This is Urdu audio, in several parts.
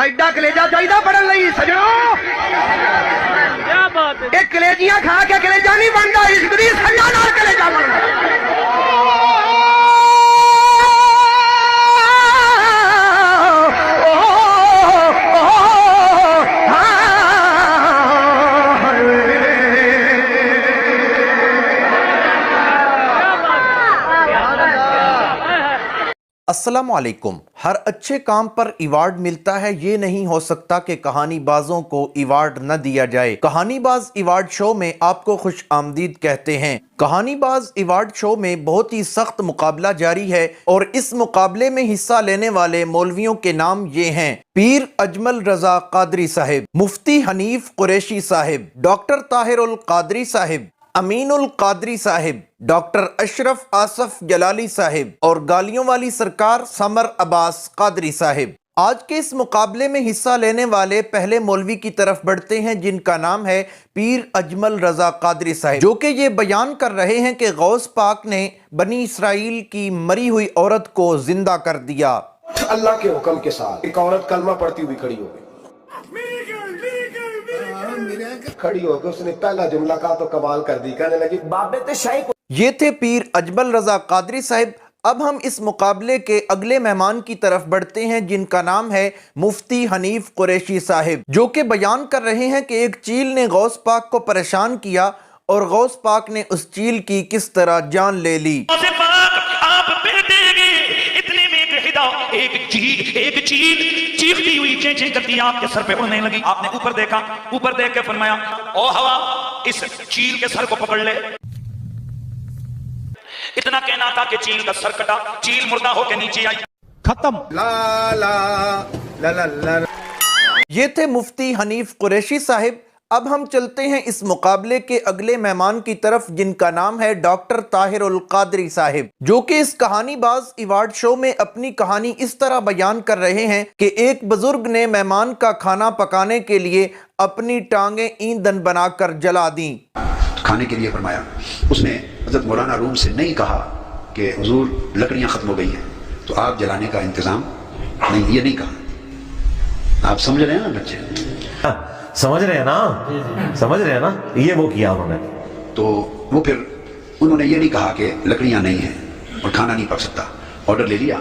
ایڈا کلیجا چاہیے پڑھن لئی سجنوں، یہ کلیجیاں کھا کے کلیجا نہیں بنتا، اس دی سجا نال کلیجا بنتا۔ السلام علیکم۔ ہر اچھے کام پر ایوارڈ ملتا ہے، یہ نہیں ہو سکتا کہ کہانی بازوں کو ایوارڈ نہ دیا جائے۔ کہانی باز ایوارڈ شو میں آپ کو خوش آمدید کہتے ہیں۔ کہانی باز ایوارڈ شو میں بہت ہی سخت مقابلہ جاری ہے اور اس مقابلے میں حصہ لینے والے مولویوں کے نام یہ ہیں: پیر اجمل رضا قادری صاحب، مفتی حنیف قریشی صاحب، ڈاکٹر طاہر القادری صاحب، امین القادری صاحب، ڈاکٹر اشرف آصف جلالی صاحب اور گالیوں والی سرکار سمر عباس قادری صاحب۔ آج کے اس مقابلے میں حصہ لینے والے پہلے مولوی کی طرف بڑھتے ہیں، جن کا نام ہے پیر اجمل رضا قادری صاحب، جو کہ یہ بیان کر رہے ہیں کہ غوث پاک نے بنی اسرائیل کی مری ہوئی عورت کو زندہ کر دیا۔ اللہ کے حکم کے ساتھ ایک عورت کلمہ پڑھتی ہوئی کھڑی ہو گئی، کھڑی ہو کے اس نے پہلا جملہ کہا تو کمال کر دی، کہنے لگی بابت شاہی کو۔ یہ تھے پیر اجمل رضا قادری صاحب۔ اب ہم اس مقابلے کے اگلے مہمان کی طرف بڑھتے ہیں، جن کا نام ہے مفتی حنیف قریشی صاحب، جو کہ بیان کر رہے ہیں کہ ایک چیل نے غوث پاک کو پریشان کیا اور غوث پاک نے اس چیل کی کس طرح جان لے لی۔ ایک چیل چیختی ہوئی چیں چیں کرتی آپ کے سر پہ اڑنے لگی۔ آپ نے اوپر دیکھا، اوپر دیکھ کے فرمایا، او ہوا اس چیل کے سر کو پکڑ لے۔ اتنا کہنا تھا کہ چیل کا سر کٹا، چیل مردہ ہو کے نیچے آئی، ختم۔ لا لا لا لا لا۔ یہ تھے مفتی حنیف قریشی صاحب۔ اب ہم چلتے ہیں اس مقابلے کے اگلے مہمان کی طرف، جن کا نام ہے ڈاکٹر طاہر القادری صاحب، جو کہ اس کہانی باز ایوارڈ شو میں اپنی کہانی اس طرح بیان کر رہے ہیں کہ ایک بزرگ نے مہمان کا کھانا پکانے کے لیے اپنی ٹانگیں ایندھن بنا کر جلا دیں۔ کھانے کے لیے فرمایا، اس نے حضرت مولانا روم سے نہیں کہا کہ حضور لکڑیاں ختم ہو گئی ہیں تو آپ جلانے کا انتظام نہیں، یہ نہیں کہا۔ آپ سمجھ رہے ہیں نا بچے؟ سمجھ رہے ہیں نا، سمجھ رہے ہیں نا، یہ وہ کیا انہوں نے۔ تو وہ پھر انہوں نے یہ نہیں کہا کہ لکڑیاں نہیں ہیں اور کھانا نہیں پک سکتا، آرڈر لے لیا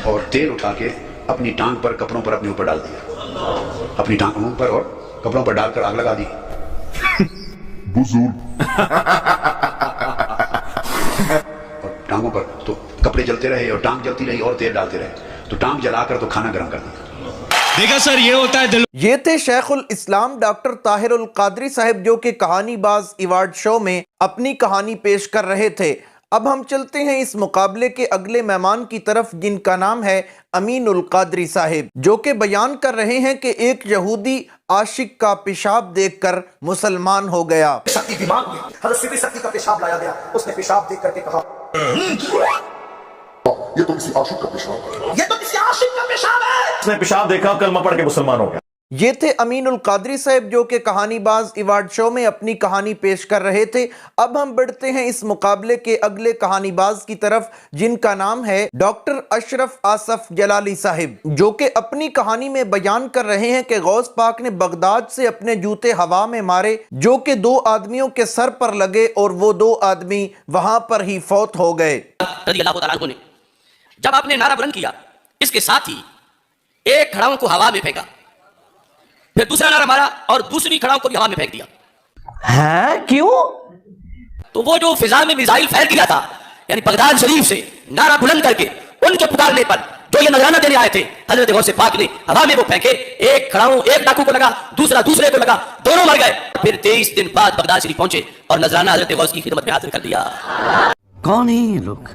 اور تیل اٹھا کے اپنی ٹانگ پر کپڑوں پر اپنے اوپر ڈال دیا، اپنی ٹانگوں پر اور کپڑوں پر ڈال کر آگ لگا دی۔ اور ٹانگوں پر تو کپڑے جلتے رہے اور ٹانگ جلتی رہی اور تیل ڈالتے رہے، تو ٹانگ جلا کر تو کھانا گرم کر دیا۔ دیکھا سر، یہ ہوتا ہے دل۔ یہ تھے شیخ الاسلام ڈاکٹر طاہر القادری صاحب، جو کہ کہانی باز ایوارڈ شو میں اپنی کہانی پیش کر رہے تھے۔ اب ہم چلتے ہیں اس مقابلے کے اگلے مہمان کی طرف، جن کا نام ہے امین القادری صاحب، جو کہ بیان کر رہے ہیں کہ ایک یہودی عاشق کا پیشاب دیکھ کر مسلمان ہو گیا۔ سختی دماغ میں حضرت سیدھی سختی کا پیشاب لایا گیا، اس نے پیشاب دیکھ کر کے کہا، یہ تو کسی عاشق کا پیشاب ہے، یہ تو کسی عاشق کا پیشاب ہے۔ اس نے پیشاب دیکھا، کلمہ پڑھ کے مسلمان ہو گیا۔ یہ تھے امین القادری صاحب، جو کہ کہانی باز ایوارڈ شو میں اپنی کہانی پیش کر رہے تھے۔ اب ہم بڑھتے ہیں اس مقابلے کے اگلے کہانی باز کی طرف، جن کا نام ہے ڈاکٹر اشرف آصف جلالی صاحب، جو کہ اپنی کہانی میں بیان کر رہے ہیں کہ غوث پاک نے بغداد سے اپنے جوتے ہوا میں مارے، جو کہ 2 آدمیوں کے سر پر لگے اور وہ 2 آدمی وہاں پر ہی فوت ہو گئے۔ رضی اللہ تعالیٰ عنہ نے جب آپ نے نعرہ بلند کیا، اس کے ساتھ ہی ایک کھڑاؤں کو ہوا میں پھینکا، پھر دوسرا نعرہ مارا اور دوسری کھڑاؤں کو بھی ہوا میں پھینک دیا۔ ہے کیوں؟ تو وہ جو فضا میں میزائل پھینک دیا تھا، یعنی بغداد شریف سے نعرہ بلند کر کے ان کے پکارنے پر جو یہ نذرانہ دینے آئے تھے، حضرت غوث پاک نے ہوا میں وہ پھینکے، ایک کھڑاؤں ایک ڈاکو کو لگا، دوسرا دوسرے کو لگا، دونوں مر گئے۔ پھر 23 دن بعد بغداد شریف پہنچے اور نذرانہ حضرت غوث کی خدمت میں حاضر کر دیا۔ کون ہیں یہ لوگ؟